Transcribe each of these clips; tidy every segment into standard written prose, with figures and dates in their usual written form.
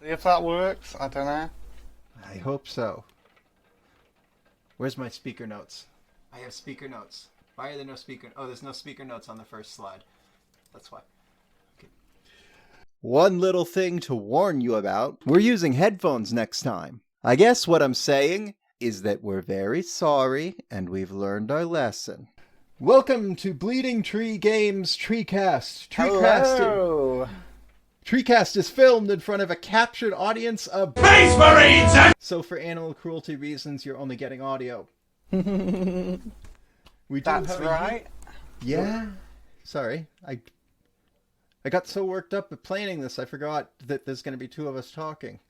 See if that works. I don't know. I hope so. Where's my speaker notes? I have speaker notes. Why are there no speaker... Oh, there's no speaker notes on the first slide. That's why. Okay. One little thing to warn you about. We're using headphones next time. I guess what I'm saying is that we're very sorry and we've learned our lesson. Welcome to Bleeding Tree Games TreeCast. Hello! TreeCast is filmed in front of a captured audience of Space Marines! So for animal cruelty reasons, you're only getting audio. That's right. Yeah. Sorry. I got so worked up at planning this, I forgot that there's going to be two of us talking.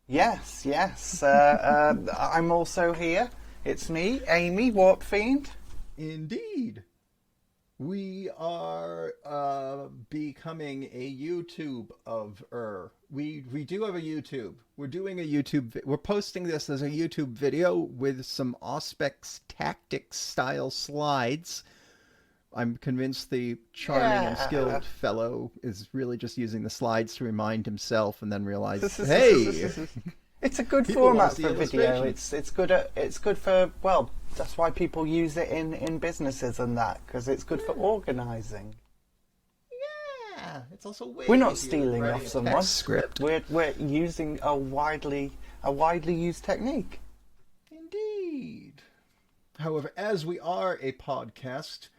Yes. I'm also here. It's me, Aimee, Warp Fiend. Indeed. We are becoming a YouTube of We do have a YouTube. We're doing a YouTube. We're posting this as a YouTube video with some Auspex Tactics style slides. I'm convinced the charming and skilled fellow is really just using the slides to remind himself, and then realizes, hey. It's a good People format want to see for video. illustrations. It's good for, well, that's why people use it in businesses and that, because it's good for organising. Yeah, it's also way We're not easier stealing than off writing a someone. text script. We're using a widely used technique. Indeed. However, as we are a podcast,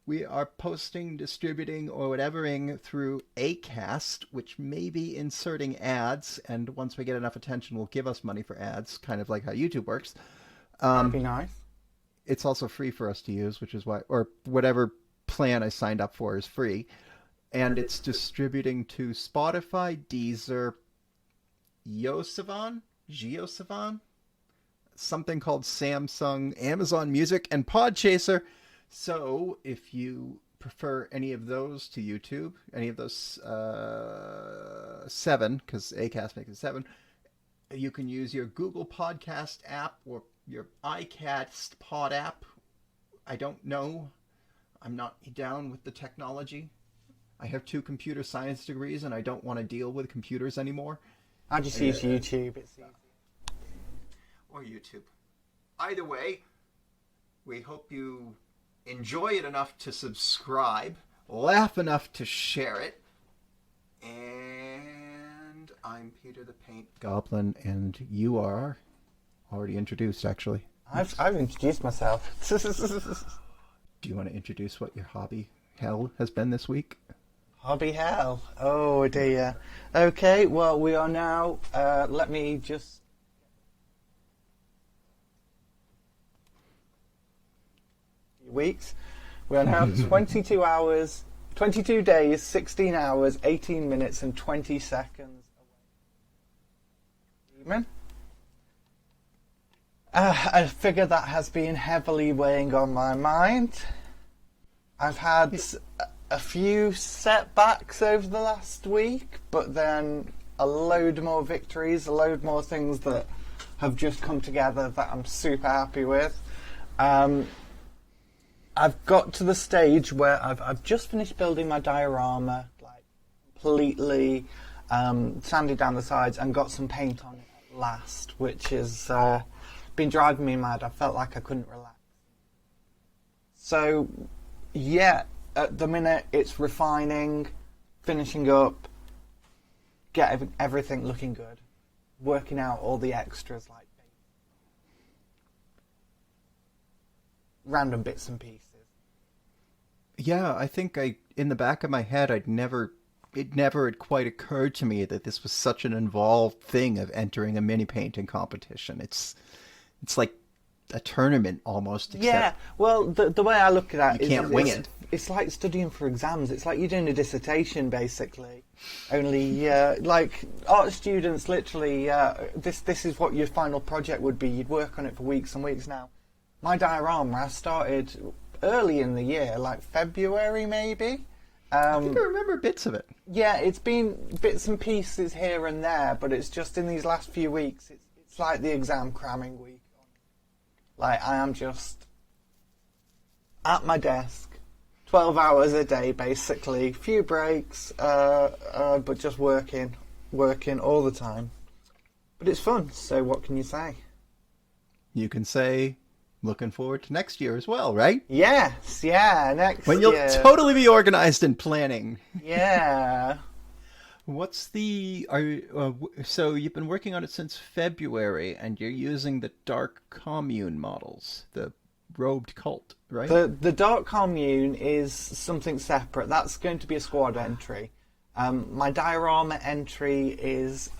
we are posting, distributing, or whatevering through Acast, which may be inserting ads, and once we get enough attention, will give us money for ads, kind of like how YouTube works. That'd be nice. It's also free for us to use, which is why, or whatever plan I signed up for is free. And it's distributing to Spotify, Deezer, Geosavan, something called Samsung, Amazon Music, and Podchaser. So if you prefer any of those to YouTube, any of those 7, because Acast makes it 7, you can use your Google Podcast app or your iCast Pod app. I don't know. I'm not down with the technology. I have 2 computer science degrees, and I don't want to deal with computers anymore. I just use YouTube. It's easy. Or YouTube. Either way, we hope you enjoy it enough to subscribe, laugh enough to share it, and I'm Peter the Paint Goblin, and you are already introduced, actually. I've introduced myself. Do you want to introduce what your hobby hell has been this week? Hobby hell. Oh dear. Okay, well we are now, let me just... weeks. We are now 22 hours, 22 days, 16 hours, 18 minutes and 20 seconds away. I figure that has been heavily weighing on my mind. I've had a few setbacks over the last week, but then a load more victories, a load more things that have just come together that I'm super happy with. I've got to the stage where I've just finished building my diorama, like completely sanded down the sides and got some paint on it at last, which has been driving me mad. I felt like I couldn't relax. So, yeah, at the minute it's refining, finishing up, get everything looking good, working out all the extras like random bits and pieces. Yeah, I think in the back of my head, it never had quite occurred to me that this was such an involved thing of entering a mini painting competition. It's like a tournament almost. Yeah, well, the way I look at it is... You can't wing it. It's like studying for exams. It's like you're doing a dissertation, basically. Only, like, art students, literally, this is what your final project would be. You'd work on it for weeks and weeks now. My diorama, I started early in the year, like February maybe. I think I remember bits of it. Yeah, it's been bits and pieces here and there, but it's just in these last few weeks, it's like the exam cramming week. Like, I am just at my desk, 12 hours a day basically, few breaks, but just working working all the time. But it's fun, so what can you say? You can say, looking forward to next year as well, right? Yes, yeah, next when year. When you'll totally be organized and planning. Yeah. What's the... so you've been working on it since February, and you're using the Dark Commune models, the robed cult, right? The Dark Commune is something separate. That's going to be a squad entry. My diorama entry is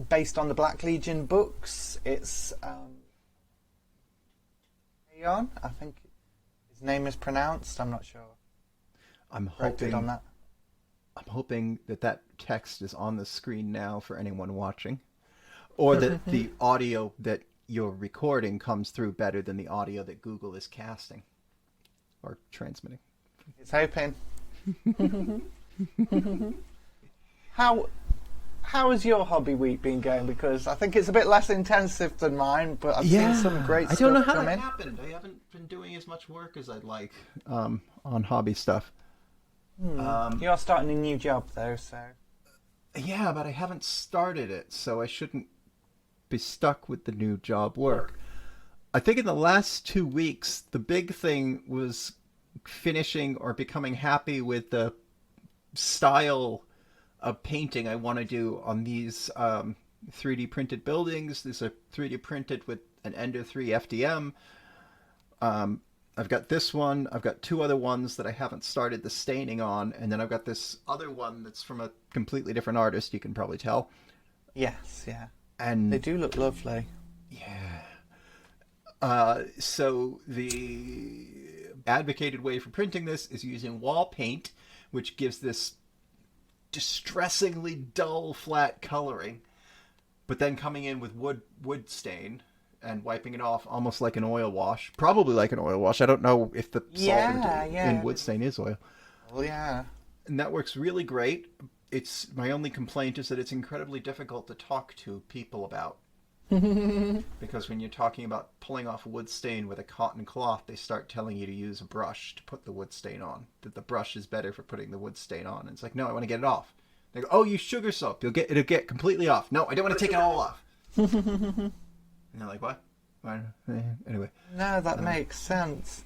based on the Black Legion books. It's Aeon, I think his name is pronounced. I'm not sure. I'm Corrected on that. I'm hoping that text is on the screen now for anyone watching, or that the audio that you're recording comes through better than the audio that Google is casting or transmitting. It's hoping. How has your hobby week been going? Because I think it's a bit less intensive than mine, but I've seen some great stuff. I don't know how that happened. I haven't been doing as much work as I'd like on hobby stuff. You're starting a new job though, so... Yeah, but I haven't started it, so I shouldn't be stuck with the new job work. I think in the last 2 weeks, the big thing was finishing or becoming happy with the style of painting I want to do on these 3D printed buildings. These are 3D printed with an Ender 3 FDM. I've got this one. I've got two other ones that I haven't started the staining on. And then I've got this other one that's from a completely different artist, you can probably tell. Yes, yeah. And they do look lovely. Yeah. So the advocated way for printing this is using wall paint, which gives this distressingly dull, flat coloring, but then coming in with wood stain and wiping it off almost like an oil wash. Probably like an oil wash. I don't know if the salt in wood stain is oil. Oh, yeah. And that works really great. It's my only complaint is that it's incredibly difficult to talk to people about. Because when you're talking about pulling off a wood stain with a cotton cloth, they start telling you to use a brush to put the wood stain on. That the brush is better for putting the wood stain on. And it's like, no, I want to get it off. They go, oh, use sugar soap. It'll get completely off. No, I don't want to take it all off. And they're like, what? Anyway. No, that makes sense.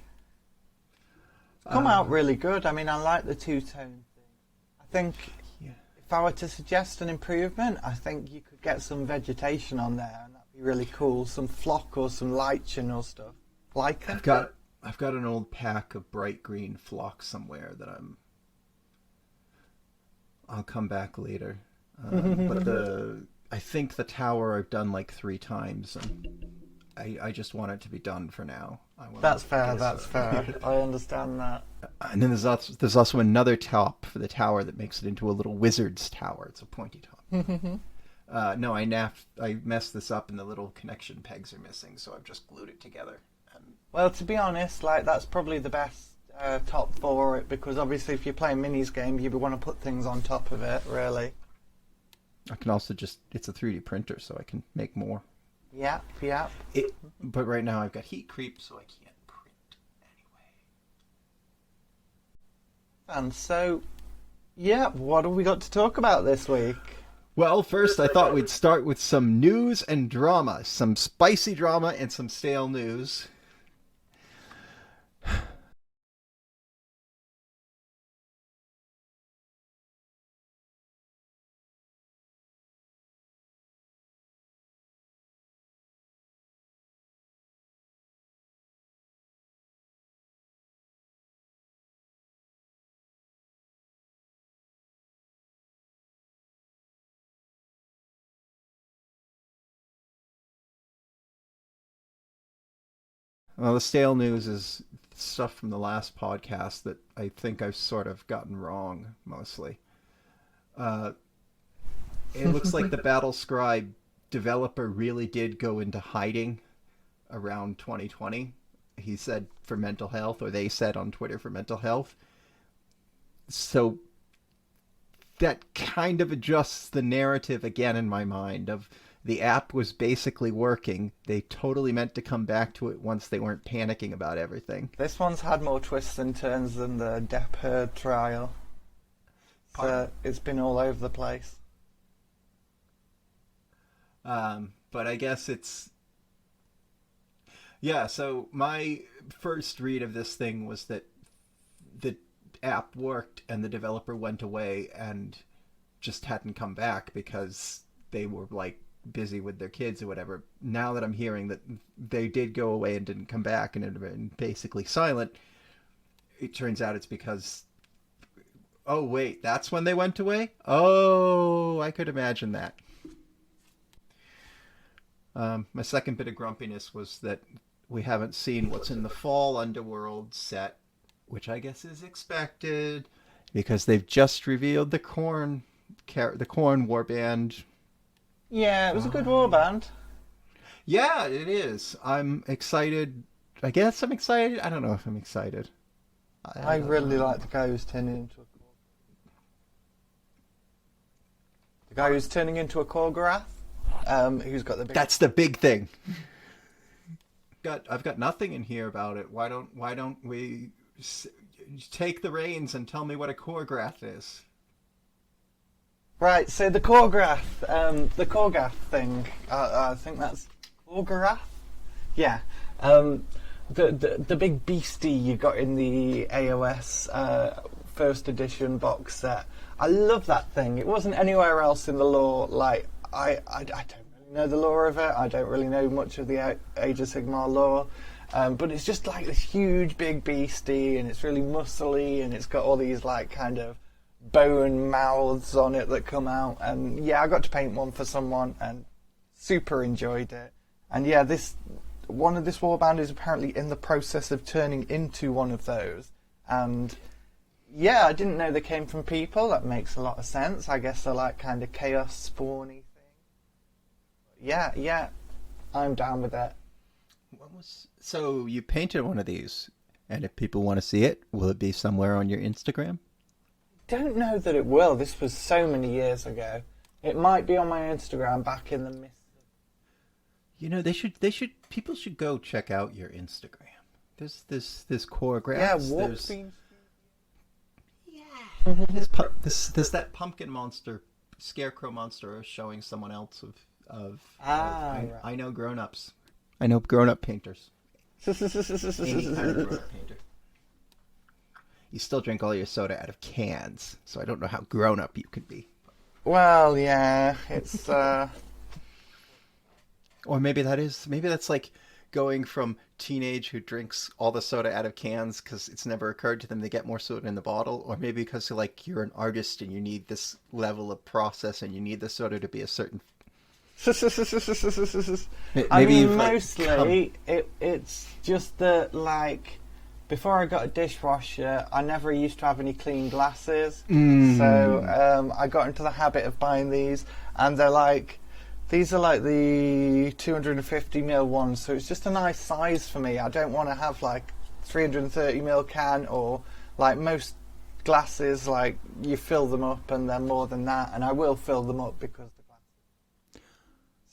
It's come out really good. I mean, I like the two-tone thing. I think if I were to suggest an improvement, I think you could get some vegetation on there, and that'd be really cool. Some flock or some lichen or stuff. Like I've got an old pack of bright green flock somewhere that I'll come back later. But I think the tower I've done like 3 times, and I just want it to be done for now. That's fair. I understand that. And then there's also another top for the tower that makes it into a little wizard's tower. It's a pointy top. No, I messed this up, and the little connection pegs are missing, so I've just glued it together. Well, to be honest, like that's probably the best top for it, because obviously if you're playing minis game, you would want to put things on top of it, really. I can also it's a 3D printer, so I can make more. Yep. But right now I've got heat creep, so I can't print anyway. And so, what have we got to talk about this week? Well, first I thought we'd start with some news and drama. Some spicy drama and some stale news. Well, the stale news is stuff from the last podcast that I think I've sort of gotten wrong, mostly. It looks like the Battle Scribe developer really did go into hiding around 2020. He said for mental health, or they said on Twitter for mental health. So that kind of adjusts the narrative again in my mind of the app was basically working. They totally meant to come back to it once they weren't panicking about everything. This one's had more twists and turns than the Depp Heard trial. So it's been all over the place. But I guess it's... Yeah, so my first read of this thing was that the app worked and the developer went away and just hadn't come back because they were like busy with their kids or whatever. Now that I'm hearing that they did go away and didn't come back and had been basically silent, it turns out it's because... Oh, wait, that's when they went away? Oh, I could imagine that. My second bit of grumpiness was that we haven't seen what's in the fall Underworld set, which I guess is expected because they've just revealed the Khorne warband. Yeah, it was a good warband. Yeah, it is. I'm excited. I guess I'm excited. I don't know if I'm excited. I really like the guy who's turning into a Khorgorath. The guy who's turning into a Khorgorath. Who's got the big... That's the big thing. I've got nothing in here about it. Why don't we take the reins and tell me what a Khorgorath is? Right, so the Khorgorath thing. I think that's Khorgorath. Yeah, the big beastie you got in the AOS first edition box set. I love that thing. It wasn't anywhere else in the lore. Like I don't really know the lore of it. I don't really know much of the Age of Sigmar lore. But it's just like this huge big beastie, and it's really muscly, and it's got all these like kind of bone mouths on it that come out. And yeah, I got to paint one for someone and super enjoyed it. And yeah, this warband is apparently in the process of turning into one of those. And yeah, I didn't know they came from people. That makes a lot of sense. I guess they're like kind of chaos spawny thing. Yeah, I'm down with that. So you painted one of these, and if people want to see it, will it be somewhere on your Instagram? Don't know that it will. This was so many years ago. It might be on my Instagram back in the mist. You know, people should go check out your Instagram. There's Khorgorath. Yeah, warp beams. Yeah. There's that pumpkin monster, scarecrow monster showing someone else right. I know grown-ups. I know grown-up painters. Any kind of grown-up painter. You still drink all your soda out of cans, so I don't know how grown-up you could be. Well, yeah, it's... Or maybe that's like going from teenage who drinks all the soda out of cans because it's never occurred to them to get more soda in the bottle, or maybe because you're an artist and you need this level of process and you need the soda to be a certain... I mean, mostly it's just that, like, before I got a dishwasher, I never used to have any clean glasses. So I got into the habit of buying these, and these are like the 250ml ones, so it's just a nice size for me. I don't want to have like 330ml can, or like most glasses, like you fill them up and they're more than that, and I will fill them up because the glasses.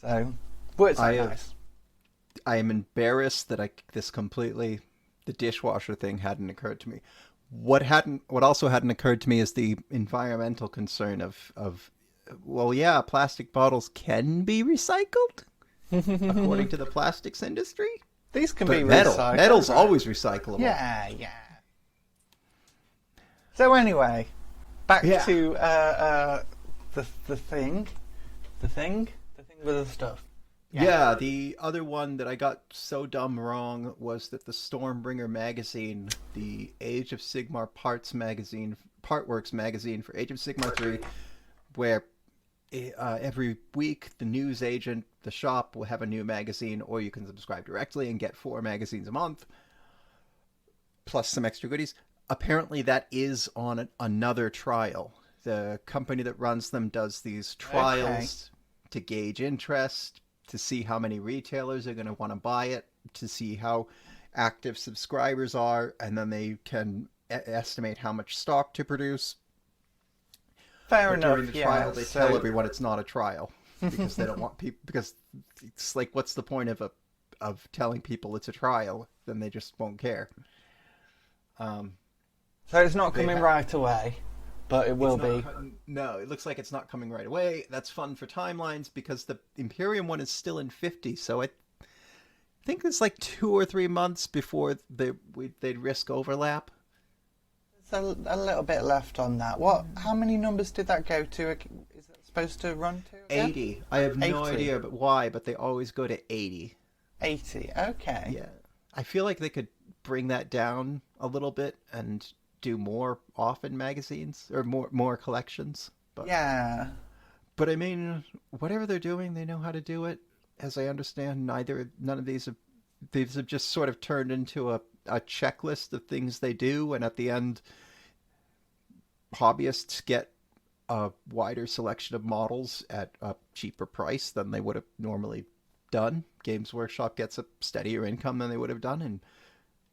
So, works out nice. I am embarrassed that the dishwasher thing hadn't occurred to me. What also hadn't occurred to me is the environmental concern of well, yeah, plastic bottles can be recycled, according to the plastics industry. These can be recycled. Metal's always recyclable. Yeah. So anyway, back to the thing with the stuff. Yeah, the other one that I got so dumb wrong was that the Stormbringer magazine, the Age of Sigmar Partworks magazine for Age of Sigmar 3, where every week the news agent, the shop, will have a new magazine, or you can subscribe directly and get 4 magazines a month, plus some extra goodies. Apparently that is on another trial. The company that runs them does these trials to gauge interest, to see how many retailers are going to want to buy it, to see how active subscribers are, and then they can estimate how much stock to produce. Fair enough. During the trial, they tell everyone it's not a trial because they don't want people. Because it's like, what's the point of telling people it's a trial? Then they just won't care. So it's not coming right away. but it will It's not be. No, it looks like it's not coming right away. That's fun for timelines because the Imperium one is still in 50, so I think it's like 2 or 3 months before they'd risk overlap. There's a little bit left on that. What? How many numbers did that go to? Is it supposed to run to? Again? 80. I have no 80. idea why, but they always go to 80. 80. Okay. Yeah. I feel like they could bring that down a little bit and do more often magazines or more collections. But Yeah. But I mean, whatever they're doing, they know how to do it. As I understand, none of these have just sort of turned into a checklist of things they do, and at the end, hobbyists get a wider selection of models at a cheaper price than they would have normally done. Games Workshop gets a steadier income than they would have done, and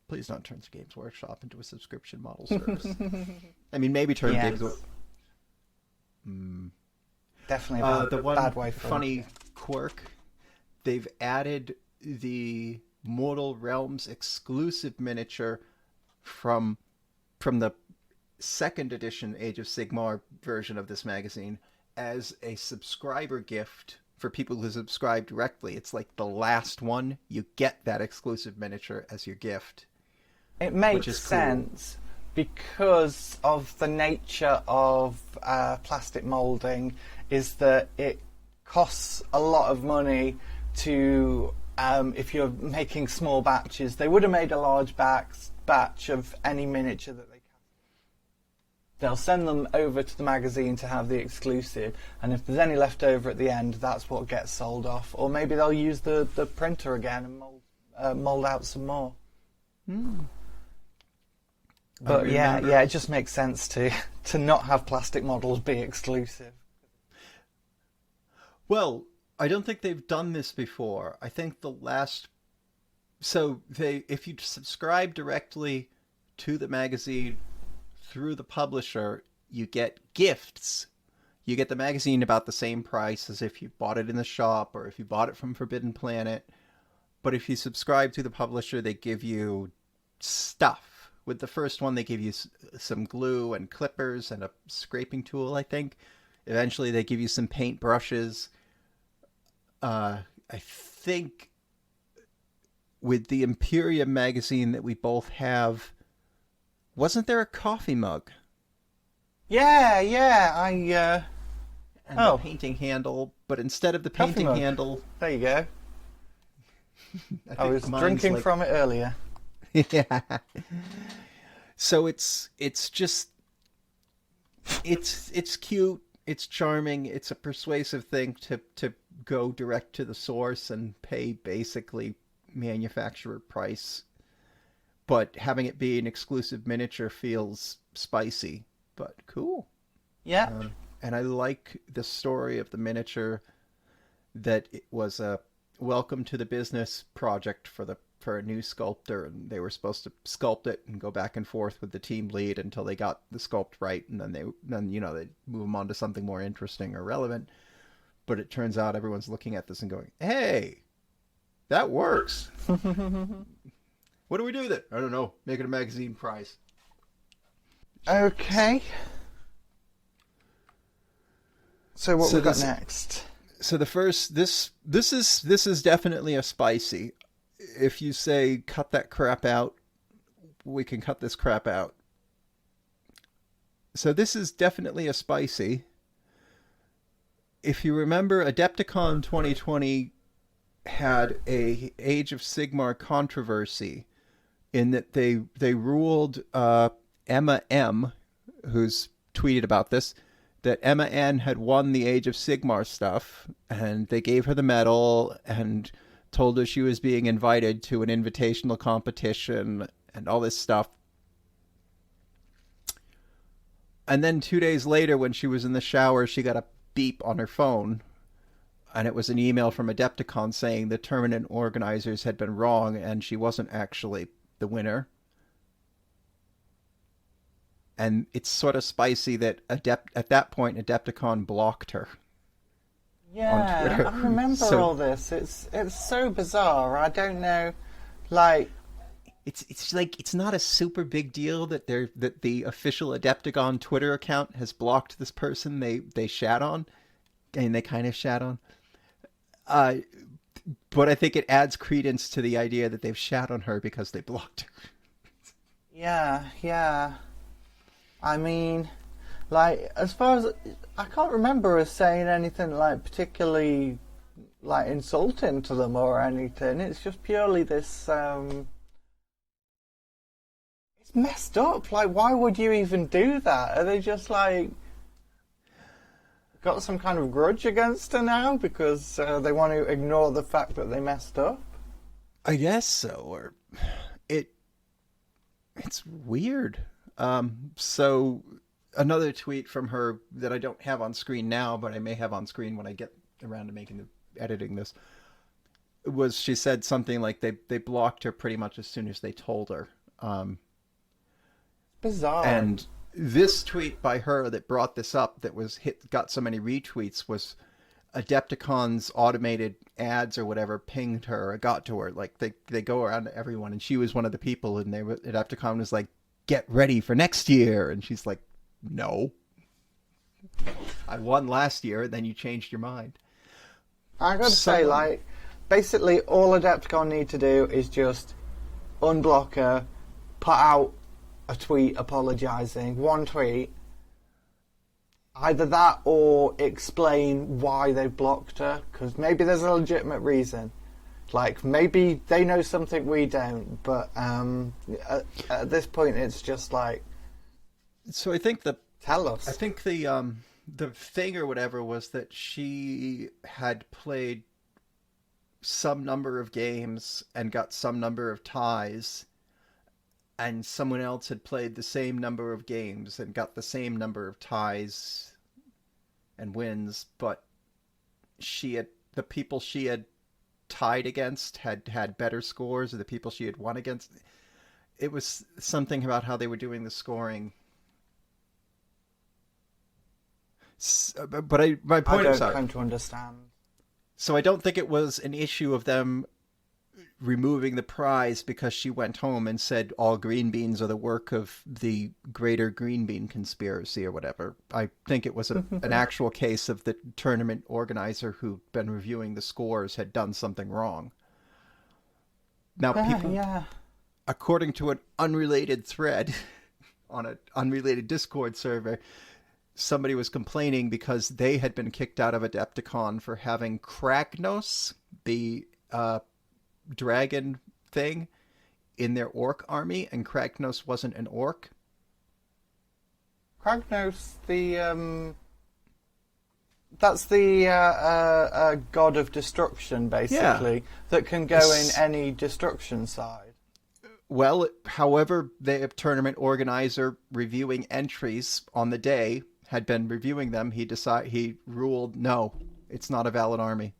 please don't turn Games Workshop into a subscription model service. I mean, maybe turn Yes. Games. Definitely a The one bad way for funny quirk, they've added the Mortal Realms exclusive miniature from the second edition Age of Sigmar version of this magazine as a subscriber gift for people who subscribe directly. It's like the last one. You get that exclusive miniature as your gift. It makes which is cool. sense because of the nature of plastic moulding is that it costs a lot of money to, if you're making small batches, they would have made a large batch of any miniature that they can. They'll send them over to the magazine to have the exclusive, and if there's any left over at the end, that's what gets sold off. Or maybe they'll use the printer again and mould out some more. But yeah, it just makes sense to not have plastic models be exclusive. Well, I don't think they've done this before. I think the last... So, if you subscribe directly to the magazine through the publisher, you get gifts. You get the magazine about the same price as if you bought it in the shop or if you bought it from Forbidden Planet. But if you subscribe to the publisher, they give you stuff. With the first one, they give you some glue and clippers and a scraping tool, I think. Eventually, they give you some paint brushes. I think with the Imperium magazine that we both have, wasn't there a coffee mug? Yeah. And a painting handle, but instead of the painting handle... There you go. I was drinking from it earlier. Yeah. So it's just... It's cute. It's charming. It's a persuasive thing to go direct to the source and pay basically manufacturer price. But having it be an exclusive miniature feels spicy, but cool. Yeah. And I like the story of the miniature, that it was a welcome to the business project for a new sculptor, and they were supposed to sculpt it and go back and forth with the team lead until they got the sculpt right, and then they move them on to something more interesting or relevant. But it turns out everyone's looking at this and going, "Hey, that works." What do we do with it? I don't know. Make it a magazine prize. Okay. So what we got next? So the first, this is definitely a spicy. If you say cut that crap out, we can cut this crap out. So this is definitely a spicy. If you remember, Adepticon 2020 had a Age of Sigmar controversy in that they ruled Emma M, who's tweeted about this, that Emma N had won the Age of Sigmar stuff, and they gave her the medal and told her she was being invited to an invitational competition and all this stuff. And then 2 days later, when she was in the shower, she got a beep on her phone, and it was an email from Adepticon saying the tournament organizers had been wrong and she wasn't actually the winner. And it's sort of spicy that at that point Adepticon blocked her. Yeah, on Twitter. I remember all this. It's so bizarre. I don't know, like... It's like it's not a super big deal that the official Adepticon Twitter account has blocked this person they shat on, and they kind of shat on. Uh, but I think it adds credence to the idea that they've shat on her because they blocked her. Yeah, yeah. I mean, like, as far as I can't remember us saying anything like particularly like insulting to them or anything. It's just purely this. It's messed up. Like, why would you even do that? Are they just like got some kind of grudge against her now because they want to ignore the fact that they messed up? I guess so. Or it's weird. So another tweet from her that I don't have on screen now, but I may have on screen when I get around to editing this, was she said something like they blocked her pretty much as soon as they told her. Bizarre. And this tweet by her that brought this up, that got so many retweets, was Adepticon's automated ads or whatever pinged her or got to her. Like they go around to everyone, and she was one of the people, and Adepticon was like, "Get ready for next year," and she's like, "No, I won last year, and then you changed your mind." I gotta say, like, basically all Adepticon need to do is just unblock her, put out a tweet apologising, one tweet. Either that or explain why they blocked her, because maybe there's a legitimate reason. Like, maybe they know something we don't, but at this point it's just like... So I think tell us. I think the thing or whatever was that she had played some number of games and got some number of ties, and someone else had played the same number of games and got the same number of ties and wins, but the people she had tied against had better scores, or the people she had won against. It was something about how they were doing the scoring. But my point is, I don't come to understand. So I don't think it was an issue of them removing the prize because she went home and said all green beans are the work of the greater green bean conspiracy or whatever. I think it was an actual case of the tournament organizer who'd been reviewing the scores had done something wrong. Now, people, according to an unrelated thread on an unrelated Discord server, somebody was complaining because they had been kicked out of Adepticon for having Kragnos, the dragon thing, in their orc army, and Kragnos wasn't an orc. Kragnos, that's the god of destruction, basically, that can go in any destruction side. Well, however, the tournament organizer reviewing entries on the day had been reviewing them. He ruled, no, it's not a valid army.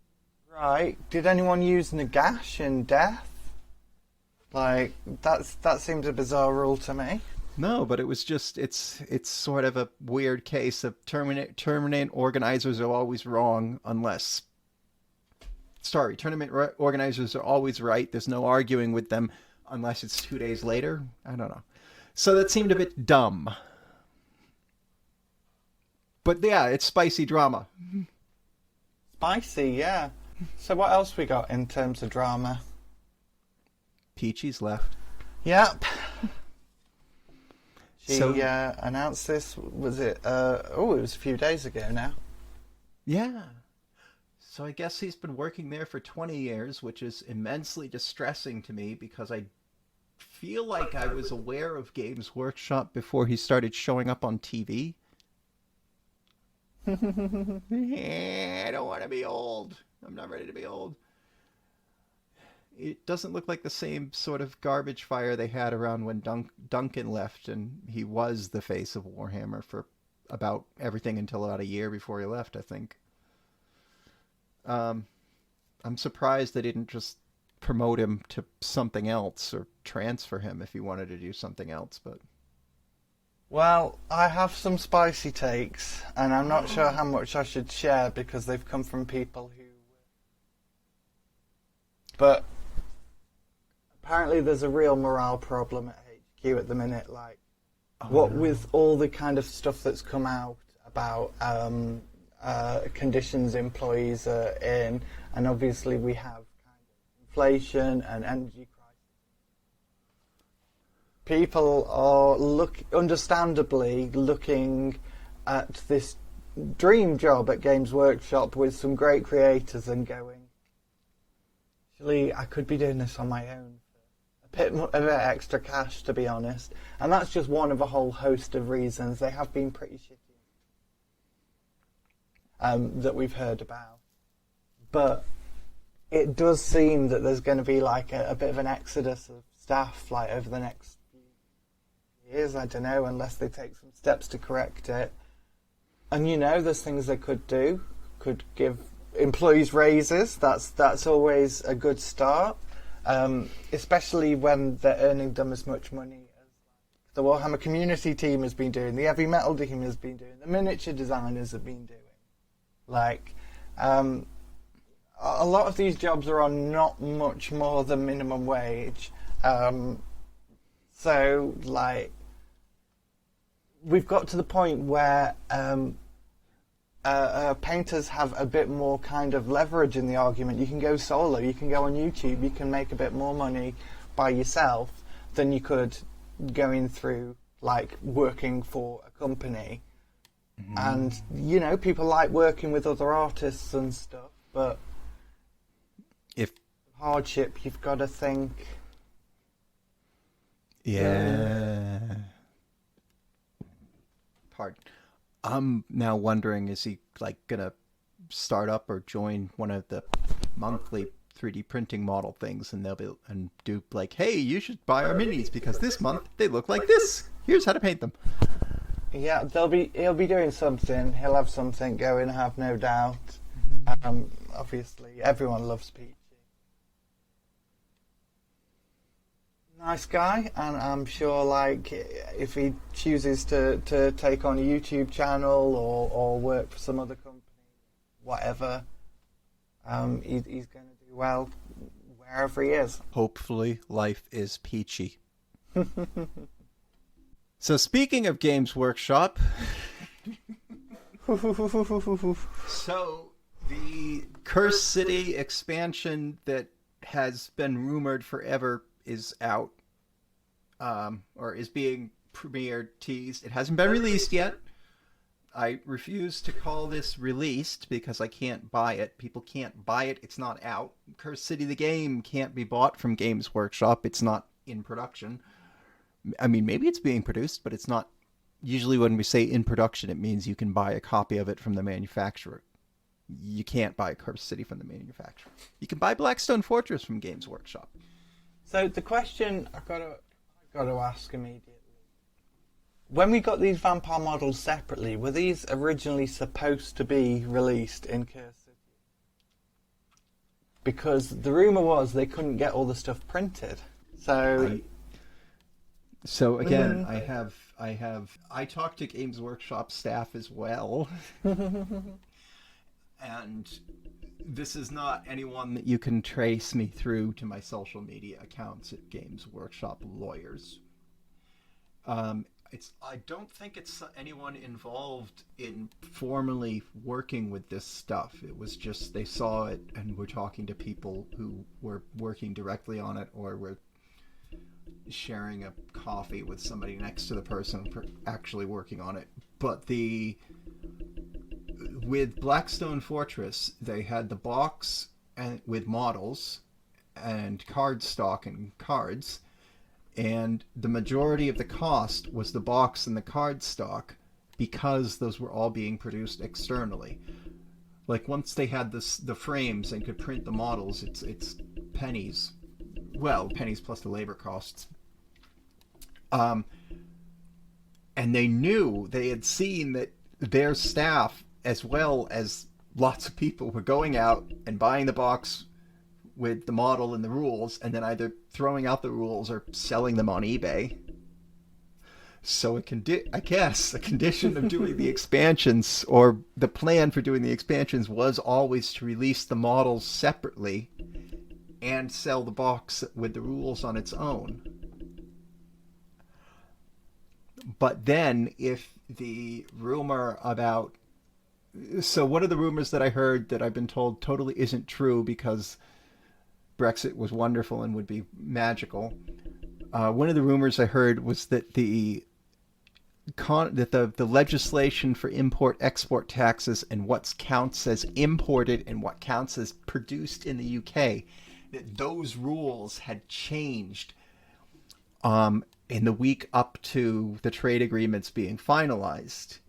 Right. Did anyone use Nagash in Death? Like, that seems a bizarre rule to me. No, but it was just, it's sort of a weird case of tournament organizers are always wrong unless... Sorry, tournament organizers are always right. There's no arguing with them unless it's 2 days later. I don't know. So that seemed a bit dumb. But yeah, it's spicy drama. Spicy, yeah. So what else we got in terms of drama? Peachy's left. Yep. She announced this, was it? It was a few days ago now. Yeah. So I guess he's been working there for 20 years, which is immensely distressing to me because I feel like I was aware of Games Workshop before he started showing up on TV. I don't want to be old. I'm not ready to be old. It doesn't look like the same sort of garbage fire they had around when Duncan left, and he was the face of Warhammer for about everything until about a year before he left, I think. I'm surprised they didn't just promote him to something else or transfer him if he wanted to do something else, but... Well, I have some spicy takes, and I'm not sure how much I should share because they've come from people who... But apparently there's a real morale problem at HQ at the minute. Like, with all the kind of stuff that's come out about conditions employees are in, and obviously we have kind of inflation and energy crisis. People are understandably looking at this dream job at Games Workshop with some great creators and going, actually, I could be doing this on my own for a bit extra cash, to be honest. And that's just one of a whole host of reasons. They have been pretty shitty that we've heard about. But it does seem that there's going to be like a bit of an exodus of staff like over the next few years, I don't know, unless they take some steps to correct it. And there's things they could do. Could give employees raises. That's always a good start, especially when they're earning them as much money as the Warhammer community team has been doing, the heavy metal team has been doing, the miniature designers have been doing. Like, a lot of these jobs are on not much more than minimum wage. So, like, we've got to the point where painters have a bit more kind of leverage in the argument. You can go solo, you can go on YouTube, you can make a bit more money by yourself than you could going through, like, working for a company. And, people like working with other artists and stuff, but if hardship, you've got to think. Yeah. Hard. I'm now wondering, is he like gonna start up or join one of the monthly 3D printing model things, and they'll be and do like, hey, you should buy our minis because this month they look like this. Here's how to paint them. Yeah, he'll be doing something. He'll have something going, I have no doubt. Obviously, everyone loves Peachy. Nice guy, and I'm sure, like, if he chooses to take on a YouTube channel or work for some other company, whatever, he's going to do well wherever he is. Hopefully, life is peachy. So, speaking of Games Workshop, so the Curse City expansion that has been rumored forever is out, or is being premiered, teased. It hasn't been released yet. I refuse to call this released because I can't buy it. People can't buy it. It's not out. Curse City the game can't be bought from Games Workshop. It's not in production. I mean, maybe it's being produced, but it's not. Usually when we say in production, it means you can buy a copy of it from the manufacturer. You can't buy Curse City from the manufacturer. You can buy Blackstone Fortress from Games Workshop. So the question I've got to ask immediately: when we got these vampire models separately, were these originally supposed to be released in Curse City? Because the rumor was they couldn't get all the stuff printed. So again, I talked to Games Workshop staff as well, and this is not anyone that you can trace me through to my social media accounts at Games Workshop lawyers. I don't think it's anyone involved in formally working with this stuff. It was just they saw it and were talking to people who were working directly on it or were sharing a coffee with somebody next to the person actually working on it. But with Blackstone Fortress, they had the box and with models and card stock and cards, and the majority of the cost was the box and the card stock because those were all being produced externally. Like once they had the frames and could print the models, it's pennies. Well, pennies plus the labor costs. And they had seen that their staff, as well as lots of people, were going out and buying the box with the model and the rules, and then either throwing out the rules or selling them on eBay. So I guess a condition of doing the expansions, or the plan for doing the expansions, was always to release the models separately and sell the box with the rules on its own. But then if the rumor about... So one of the rumors that I heard that I've been told totally isn't true because Brexit was wonderful and would be magical. One of the rumors I heard was that the legislation for import-export taxes and what counts as imported and what counts as produced in the UK, that those rules had changed in the week up to the trade agreements being finalized.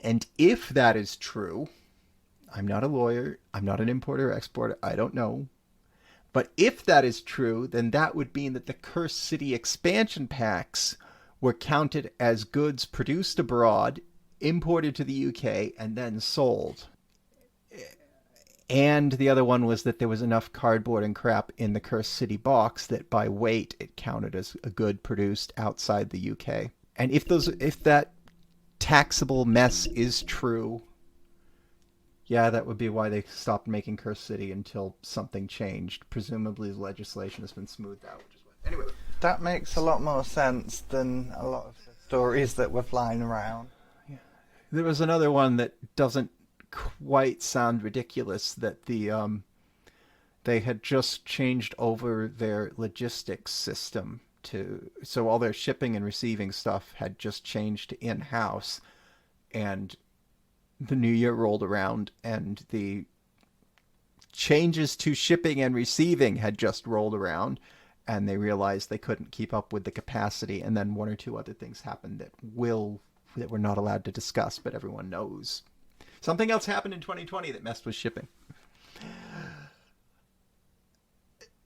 And if that is true, I'm not a lawyer, I'm not an importer or exporter, I don't know. But if that is true, then that would mean that the Cursed City expansion packs were counted as goods produced abroad, imported to the UK, and then sold. And the other one was that there was enough cardboard and crap in the Cursed City box that by weight it counted as a good produced outside the UK. And if that taxable mess is true, yeah, that would be why they stopped making Cursed City until something changed. Presumably the legislation has been smoothed out. Anyway. That makes a lot more sense than a lot of the stories that were flying around. Yeah. There was another one that doesn't quite sound ridiculous, that they had just changed over their logistics system so all their shipping and receiving stuff had just changed to in-house, and the new year rolled around and the changes to shipping and receiving had just rolled around, and they realized they couldn't keep up with the capacity, and then one or two other things happened that we're not allowed to discuss, but everyone knows. Something else happened in 2020 that messed with shipping.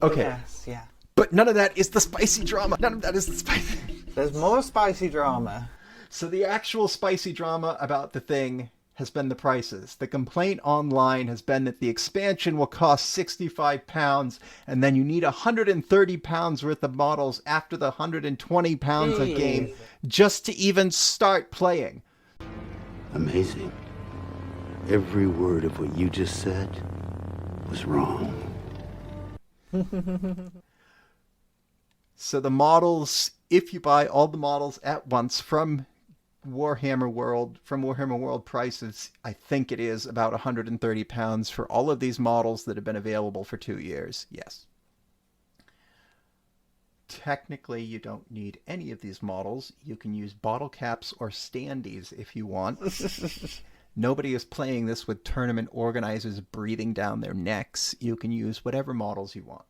Okay. Yes, yeah. But none of that is the spicy drama. None of that is the spicy... There's more spicy drama. So the actual spicy drama about the thing has been the prices. The complaint online has been that the expansion will cost £65, and then you need £130 worth of models after the £120 a game just to even start playing. Amazing. Every word of what you just said was wrong. So the models, if you buy all the models at once from Warhammer World prices, I think it is about £130 for all of these models that have been available for 2 years. Yes. Technically, you don't need any of these models. You can use bottle caps or standees if you want. Nobody is playing this with tournament organizers breathing down their necks. You can use whatever models you want.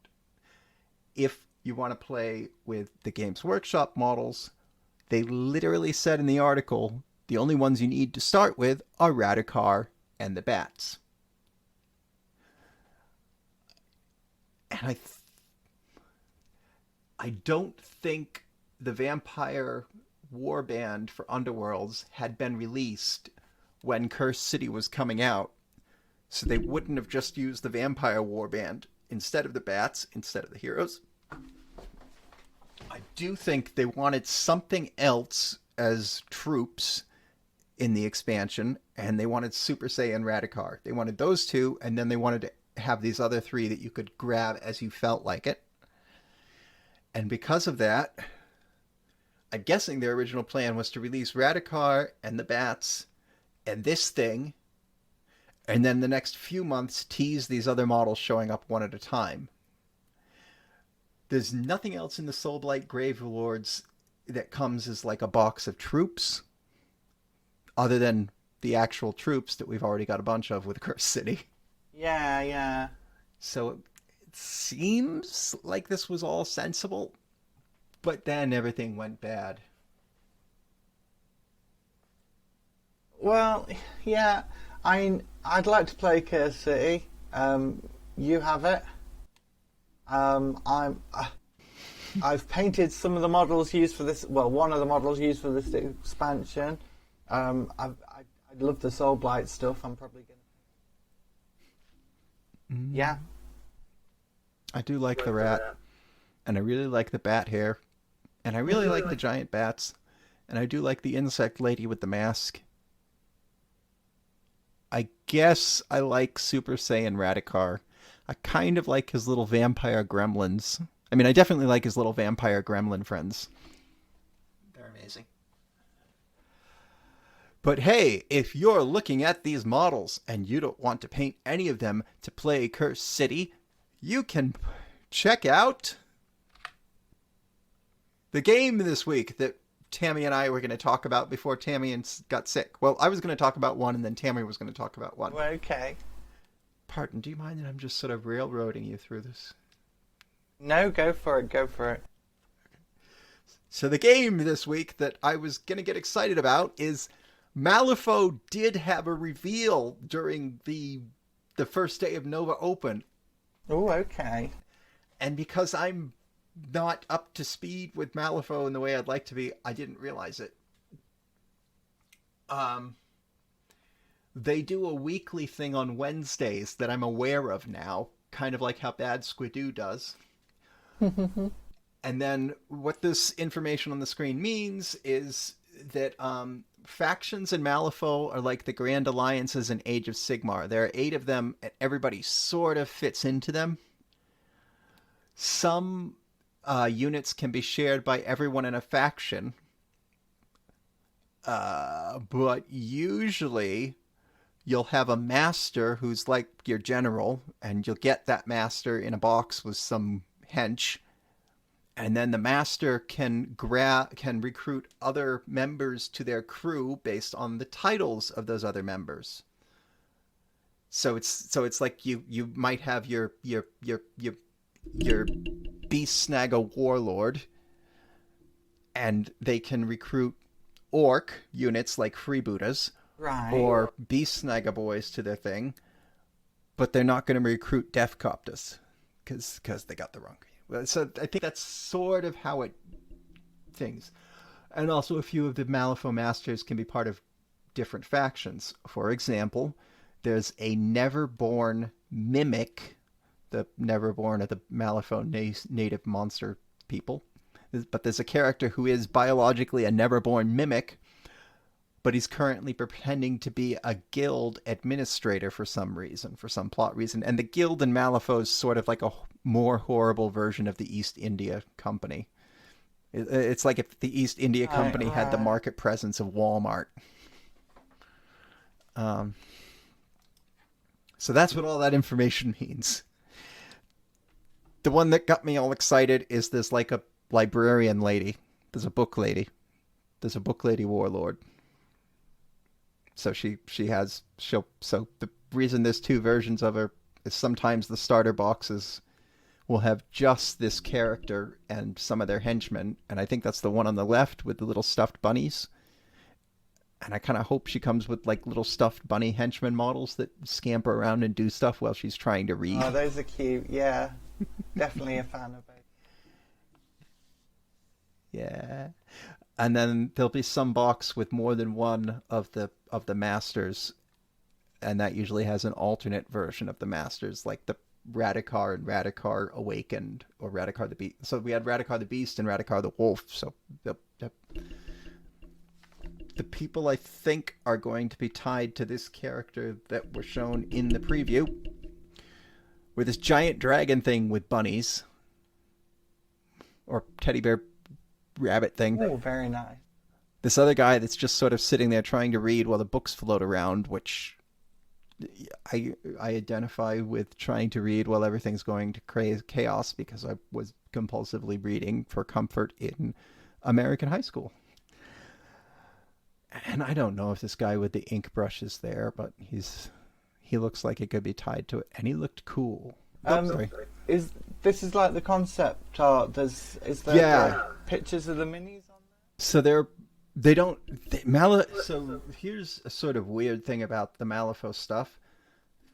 If you want to play with the Games Workshop models, they literally said in the article, the only ones you need to start with are Radikar and the Bats. And I don't think the Vampire Warband for Underworlds had been released when Cursed City was coming out, so they wouldn't have just used the Vampire Warband instead of the Bats, instead of the heroes. I do think they wanted something else as troops in the expansion, and they wanted Super Saiyan Radikar. They wanted those two, and then they wanted to have these other three that you could grab as you felt like it. And because of that, I'm guessing their original plan was to release Radikar and the Bats and this thing, and then the next few months tease these other models showing up one at a time. There's nothing else in the Soulblight Grave Rewards that comes as like a box of troops, other than the actual troops that we've already got a bunch of with Cursed City. Yeah. So it seems like this was all sensible, but then everything went bad. Well, yeah, I'd like to play Cursed City. You have it. I've painted some of the models used for this. Well, one of the models used for this expansion. I love the Soulblight stuff. I'm probably gonna. Yeah. I do like the rat, and I really like the bat hair, and I really like the giant bats, and I do like the insect lady with the mask. I guess I like Super Saiyan Radikar. I kind of like his little vampire gremlins. I mean, I definitely like his little vampire gremlin friends. They're amazing. But hey, if you're looking at these models and you don't want to paint any of them to play Cursed City, you can check out the game this week that Tammy and I were going to talk about before Tammy got sick. Well, I was going to talk about one, and then Tammy was going to talk about one. Okay. Pardon, do you mind that I'm just sort of railroading you through this? No, go for it, go for it. So the game this week that I was going to get excited about is Malifaux did have a reveal during the first day of Nova Open. Oh, okay. And because I'm not up to speed with Malifaux in the way I'd like to be, I didn't realize it. They do a weekly thing on Wednesdays that I'm aware of now, kind of like how Bad Squidoo does. And then what this information on the screen means is that factions in Malifaux are like the Grand Alliances in Age of Sigmar. There are 8 of them, and everybody sort of fits into them. Some units can be shared by everyone in a faction, but usually you'll have a master who's like your general, and you'll get that master in a box with some hench, and then the master can recruit other members to their crew based on the titles of those other members. So it's like you might have your beast snag a warlord, and they can recruit orc units like freebooters, Right. or beast snagga boys to their thing, but they're not going to recruit deathcopters because they got the wrong. So I think that's sort of how it things. And also a few of the Malifaux masters can be part of different factions. For example, there's a Neverborn mimic, the Neverborn are the Malifaux native monster people. But there's a character who is biologically a Neverborn mimic, but he's currently pretending to be a guild administrator for some reason, for some plot reason. And the guild in Malifaux is sort of like a more horrible version of the East India Company. It's like if the East India Company had the market presence of Walmart. So that's what all that information means. The one that got me all excited is there's like a librarian lady. There's a book lady. There's a book lady warlord. So so the reason there's 2 versions of her is sometimes the starter boxes will have just this character and some of their henchmen, and I think that's the one on the left with the little stuffed bunnies. And I kind of hope she comes with like little stuffed bunny henchmen models that scamper around and do stuff while she's trying to read. Oh, those are cute. Yeah, definitely a fan of it. Yeah. And then there'll be some box with more than one of the masters, and that usually has an alternate version of the masters, like the Radikar and Radikar Awakened, or Radikar the Beast. So we had Radikar the Beast and Radikar the Wolf. So the people I think are going to be tied to this character that were shown in the preview were this giant dragon thing with bunnies, or teddy bear rabbit thing. Oh, very nice. This other guy that's just sort of sitting there trying to read while the books float around, which I identify with trying to read while everything's going to chaos, because I was compulsively reading for comfort in American high school. And I don't know if this guy with the ink brush is there, but he looks like it could be tied to it, and he looked cool. Sorry. This is like the concept art? Is there pictures of the minis on there? So so here's a sort of weird thing about the Malifaux stuff.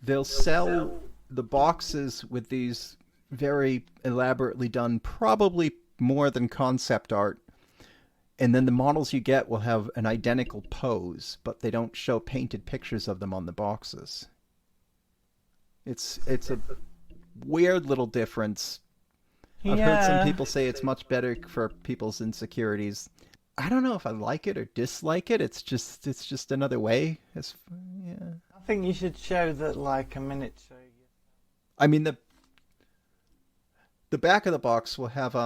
They'll sell the boxes with these very elaborately done, probably more than concept art, and then the models you get will have an identical pose, but they don't show painted pictures of them on the boxes. It's a weird little difference. I've heard some people say it's much better for people's insecurities. I don't know if I like it or dislike it. It's just another way. I think you should show that like a miniature. I mean, the back of the box will have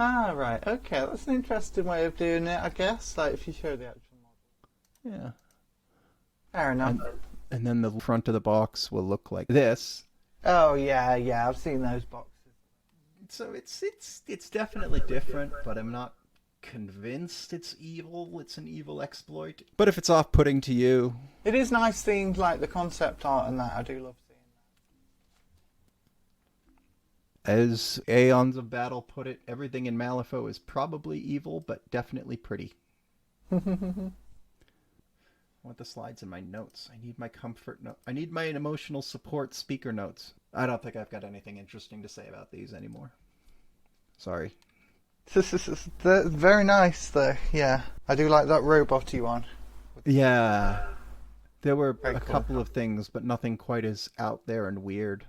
Ah, right. Okay, that's an interesting way of doing it, I guess. Like if you show the actual model. yeah. Fair enough. And then the front of the box will look like this. Oh yeah, I've seen those boxes. So it's definitely different, but I'm not convinced it's evil. It's an evil exploit. But if it's off-putting to you, It is nice seeing like the concept art and that. I do love seeing as Aeons of Battle put it, everything in Malifaux is probably evil, but definitely pretty. I want the slides in my notes. I need my comfort note. I need my emotional support speaker notes. I don't think I've got anything interesting to say about these anymore. Sorry. They're very nice though. Yeah, I do like that robot-y one. Yeah. There were Very a cool. couple of things, but nothing quite as out there and weird.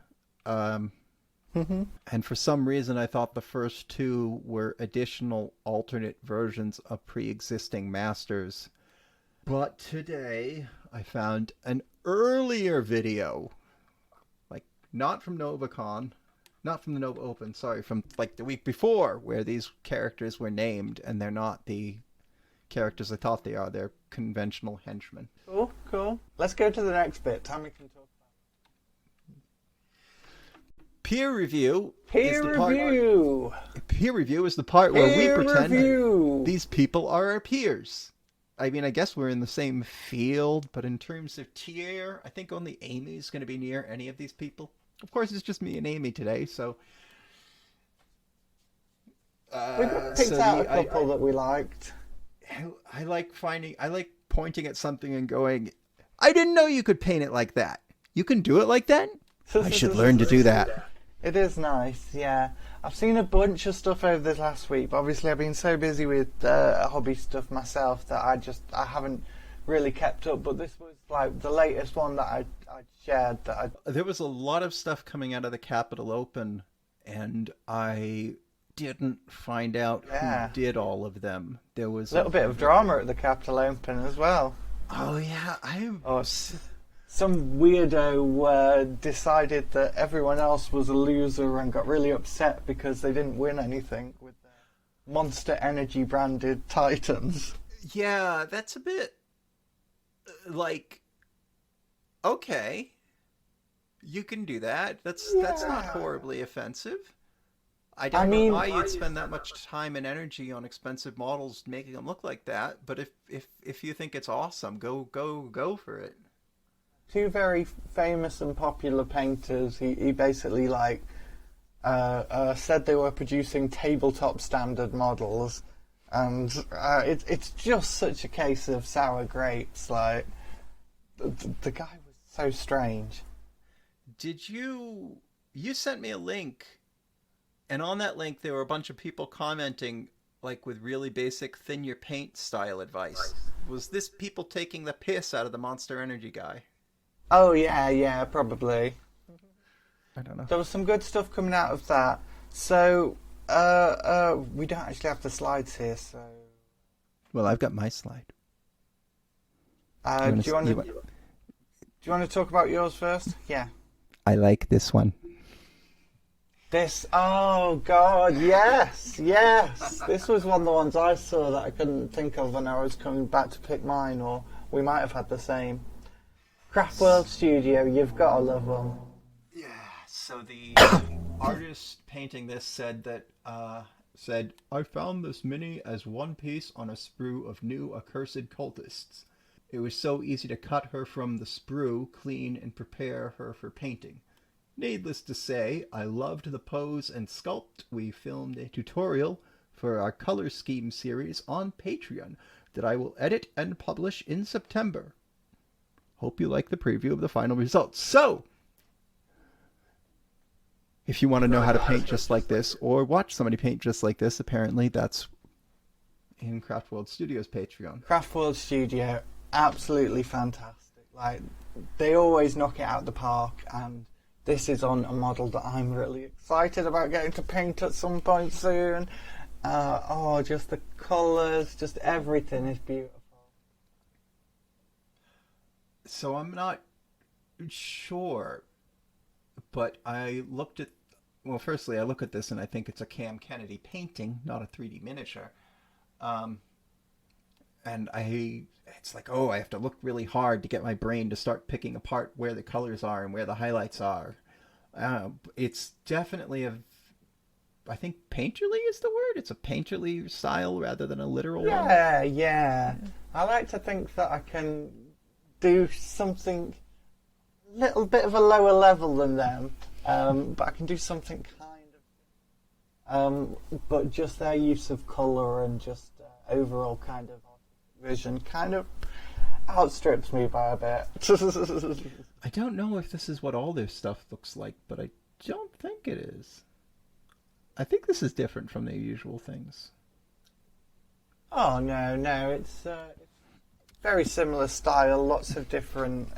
And for some reason, I thought the first two were additional alternate versions of pre-existing masters. But today, I found an earlier video, like not from NovaCon, not from the Nova Open, sorry, from like the week before, where these characters were named, and they're not the characters I thought they are. They're conventional henchmen. Cool. Let's go to the next bit. Tammy can talk about Peer review. peer review. Peer review is the part where we pretend review. these people are our peers. I mean, I guess we're in the same field, but in terms of tier, I think only Aimee is going to be near any of these people. Of course, it's just me and Aimee today, so... We picked out a couple that we liked. I like pointing at something and going, I didn't know you could paint it like that. You can do it like that? I should learn to do that. It is nice, yeah. I've seen a bunch of stuff over this last week, but obviously I've been so busy with hobby stuff myself that I haven't really kept up. But this was like the latest one that I shared. There was a lot of stuff coming out of the Capital Open, and I didn't find out who did all of them. There was a little bit of drama at the Capital Open as well. Oh yeah, Some weirdo decided that everyone else was a loser and got really upset because they didn't win anything with their Monster Energy branded Titans. Yeah, that's a bit like, okay, you can do that. That's not horribly offensive. I don't know why you'd spend that much time and energy on expensive models making them look like that. But if you think it's awesome, go for it. Two very famous and popular painters. He basically said they were producing tabletop standard models, and it's just such a case of sour grapes. Like the guy was so strange. Did you sent me a link, and on that link there were a bunch of people commenting like with really basic thin your paint style advice. Was this people taking the piss out of the Monster Energy guy? Oh yeah, probably. I don't know. There was some good stuff coming out of that. So we don't actually have the slides here. So well, I've got my slide. do you want to talk about yours first? Yeah. I like this one. This, oh god, yes. This was one of the ones I saw that I couldn't think of when I was coming back to pick mine, or we might have had the same. Craft World Studio, you've got to love them. Yeah, so the artist painting this said that, I found this mini as one piece on a sprue of new accursed cultists. It was so easy to cut her from the sprue, clean, and prepare her for painting. Needless to say, I loved the pose and sculpt. We filmed a tutorial for our color scheme series on Patreon that I will edit and publish in September. Hope you like the preview of the final results. So, if you want to know how to paint just like this, or watch somebody paint just like this, apparently that's in Craft World Studios Patreon. Craft World Studio, absolutely fantastic. Like, they always knock it out of the park, and this is on a model that I'm really excited about getting to paint at some point soon. Just the colours, just everything is beautiful. So I'm not sure, but I looked at, well, firstly, I look at this and I think it's a Cam Kennedy painting, not a 3D miniature. And it's like, oh, I have to look really hard to get my brain to start picking apart where the colors are and where the highlights are. It's definitely I think painterly is the word. It's a painterly style rather than a literal one. Yeah. I like to think that I can do something a little bit of a lower level than them, but I can do something but just their use of colour and just overall kind of vision kind of outstrips me by a bit. I don't know if this is what all their stuff looks like, but I don't think it is. I think this is different from their usual things. Oh, no, it's very similar style, lots of different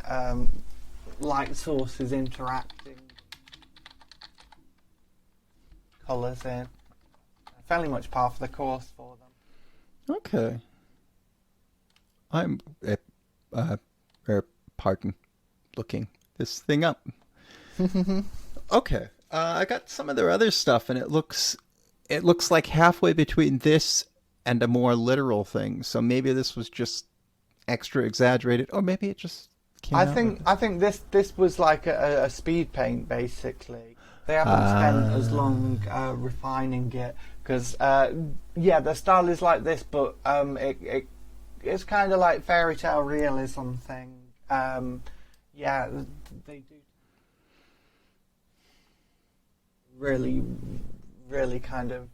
light sources interacting, colours in. Fairly much par for the course for them. Okay. I'm, pardon, looking this thing up. Okay. I got some of their other stuff, and it looks like halfway between this and a more literal thing. So maybe this was just extra exaggerated, or maybe it just came out. I think this was like a speed paint basically. They haven't spent as long refining it because the style is like this, but it's kind of like fairy tale realism thing. They do really kind of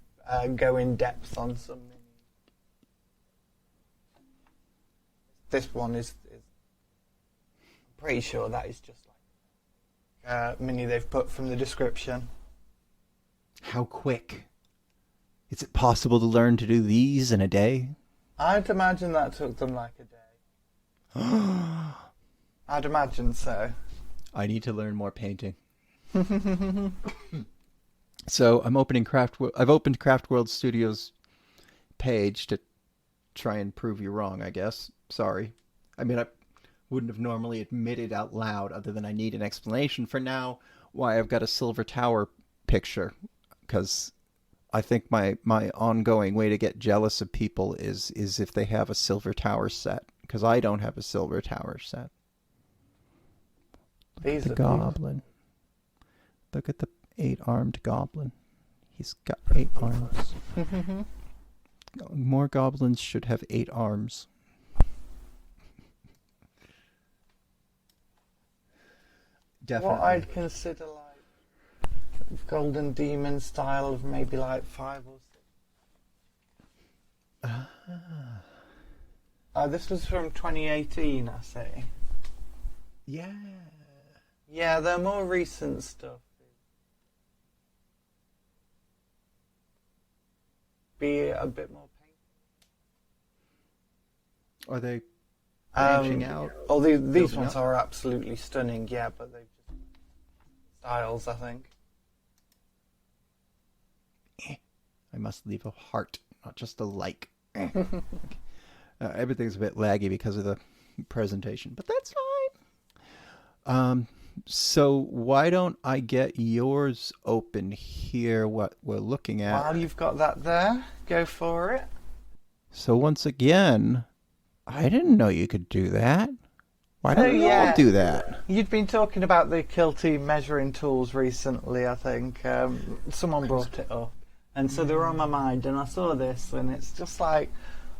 go in depth on some. This one is I'm pretty sure that is just like mini they've put from the description. How quick? Is it possible to learn to do these in a day? I'd imagine that took them like a day. I'd imagine so. I need to learn more painting. So I've opened Craft World Studios page to try and prove you wrong, I guess. Sorry. I mean, I wouldn't have normally admitted out loud, other than I need an explanation for now, why I've got a Silver Tower picture. Because I think my ongoing way to get jealous of people is if they have a Silver Tower set. Because I don't have a Silver Tower set. Look at the goblin. Look at the 8-armed goblin. He's got 8 arms. More goblins should have 8 arms. Definitely. What I'd consider like Golden Demon style of maybe like 5 or 6. This was from 2018, I say. Yeah. Yeah, they're more recent stuff. Be a bit more painful. Are they branching out? Oh, these ones are absolutely stunning, yeah, but they've just styles, I think. I must leave a heart, not just a like. Everything's a bit laggy because of the presentation, but that's fine. So why don't I get yours open here, what we're looking at? While you've got that there, go for it. So once again, I didn't know you could do that. Why don't we all do that? You'd been talking about the Kilty measuring tools recently, I think. Someone brought it up. And so they were on my mind, and I saw this, and it's just like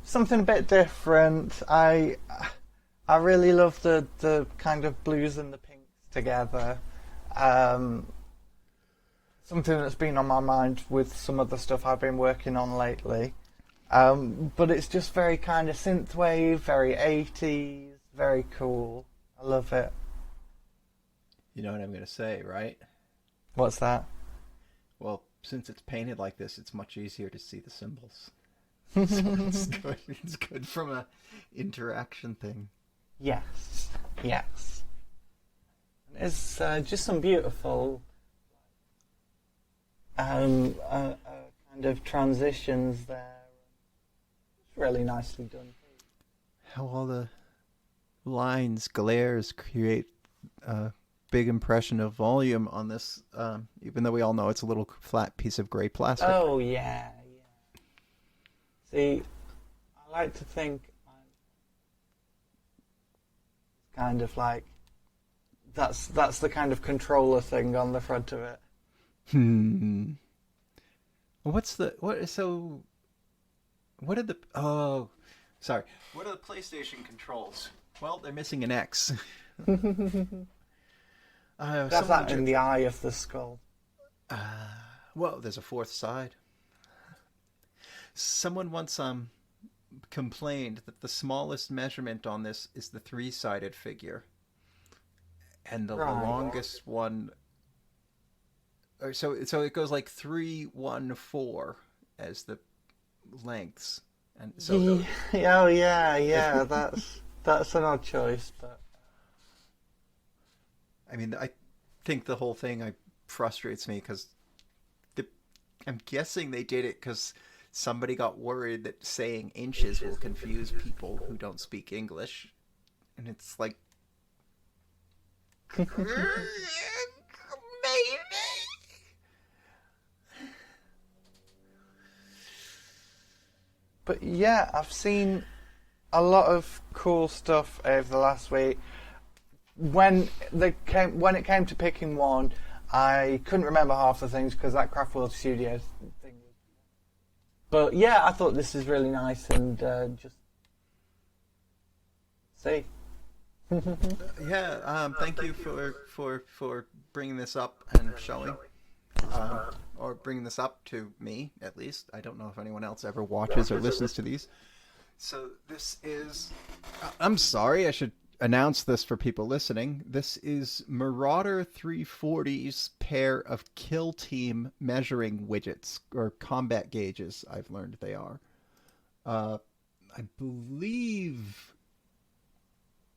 something a bit different. I really love the kind of blues and the pinks together. Something that's been on my mind with some of the stuff I've been working on lately. But it's just very kind of synthwave, very 80s, very cool. I love it. You know what I'm going to say, right? What's that? Well, since it's painted like this, it's much easier to see the symbols. So it's good. It's good from a interaction thing. Yes. It's just some beautiful kind of transitions there. It's really nicely done. How all the lines, glares create big impression of volume on this, even though we all know it's a little flat piece of gray plastic. Oh, yeah. See, I like to think I'm kind of like, that's the kind of controller thing on the front of it. What are the PlayStation controls? Well, they're missing an X. That's that in the eye of the skull. Well, there's a fourth side. Someone once complained that the smallest measurement on this is the 3-sided figure, and the longest one. So it goes like 3, 1, 4 as the lengths, and so yeah. That's an odd choice, but I mean, I think the whole thing frustrates me because I'm guessing they did it because somebody got worried that saying inches will confuse people who don't speak English, and it's like maybe. But yeah, I've seen a lot of cool stuff over the last week. When it came to picking one, I couldn't remember half the things because that Craft World Studios thing was. But yeah, I thought this is really nice and just see. Yeah, thank you for bringing this up and showing. Or bringing this up to me, at least. I don't know if anyone else ever watches or listens to these. So this is... I'm sorry, I should announce this for people listening. This is Marauder 340's pair of Kill Team measuring widgets, or combat gauges, I've learned they are. I believe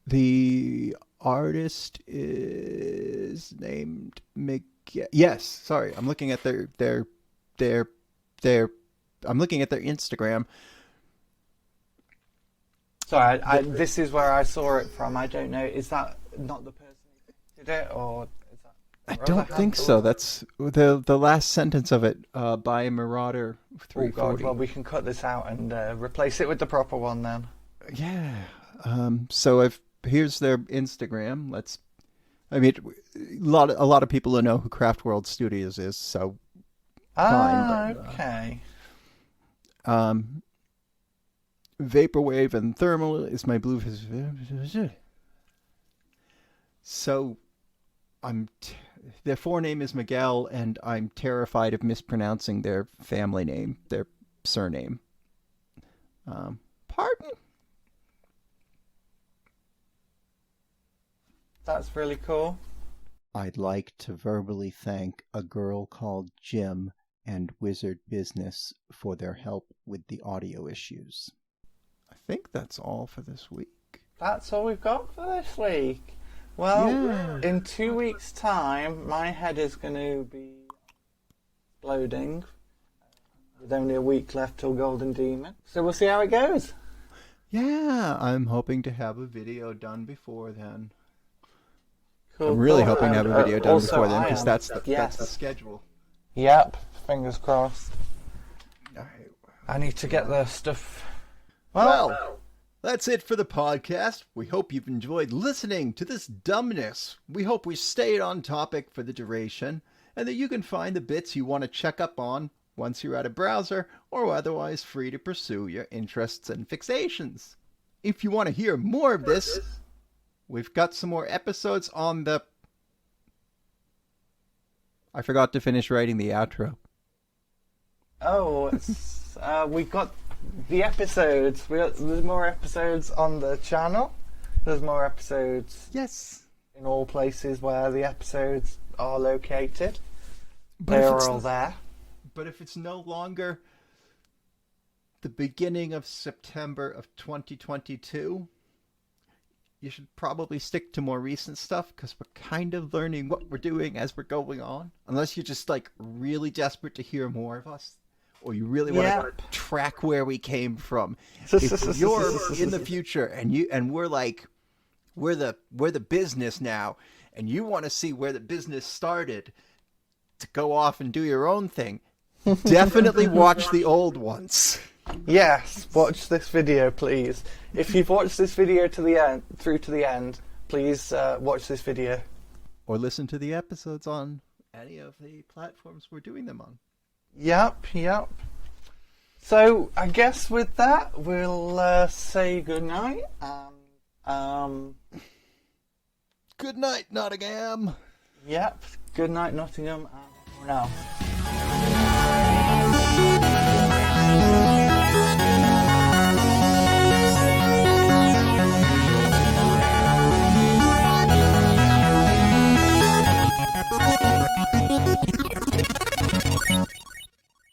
the artist is named Yes, sorry. I'm looking at their I'm looking at their Instagram. Sorry, this is where I saw it from. I don't know. Is that not the person who did it, or is that? I don't think so. That's the last sentence of it by Marauder 340. Oh God! Well, we can cut this out and replace it with the proper one then. Yeah. So here's their Instagram. I mean, a lot of people who know who Craft World Studios is, so fine. But, okay. Vaporwave and Thermal is my blue. So, their forename is Miguel, and I'm terrified of mispronouncing their family name, their surname. Pardon? That's really cool. I'd like to verbally thank a girl called Jim and Wizard Business for their help with the audio issues. I think that's all for this week. That's all we've got for this week. Well, in 2 weeks' time, my head is going to be exploding with only a week left till Golden Demon. So we'll see how it goes. Yeah, I'm hoping to have a video done before then. Cool. I'm really hoping to have a video done before then, because that's the schedule. Yep, fingers crossed. All right. I need to get the stuff. Well, that's it for the podcast. We hope you've enjoyed listening to this dumbness. We hope we stayed on topic for the duration, and that you can find the bits you want to check up on once you're at a browser, or otherwise free to pursue your interests and fixations. If you want to hear more of this, we've got some more episodes on the... I forgot to finish writing the outro. Oh, it's, we've got the episodes. There's more episodes on the channel. There's more episodes. Yes. In all places where the episodes are located. But they're all there. But if it's no longer the beginning of September of 2022... you should probably stick to more recent stuff, because we're kind of learning what we're doing as we're going on. Unless you're just like really desperate to hear more of us, or you really want to track where we came from. If you're in the future and we're the business now, and you want to see where the business started to go off and do your own thing, definitely watch the old ones. Yes, watch this video, please. If you've watched this video to the end, through to the end, please watch this video. Or listen to the episodes on any of the platforms we're doing them on. Yep. So I guess with that, we'll say goodnight. Good night, Nottingham. Yep. Good night, Nottingham. Now.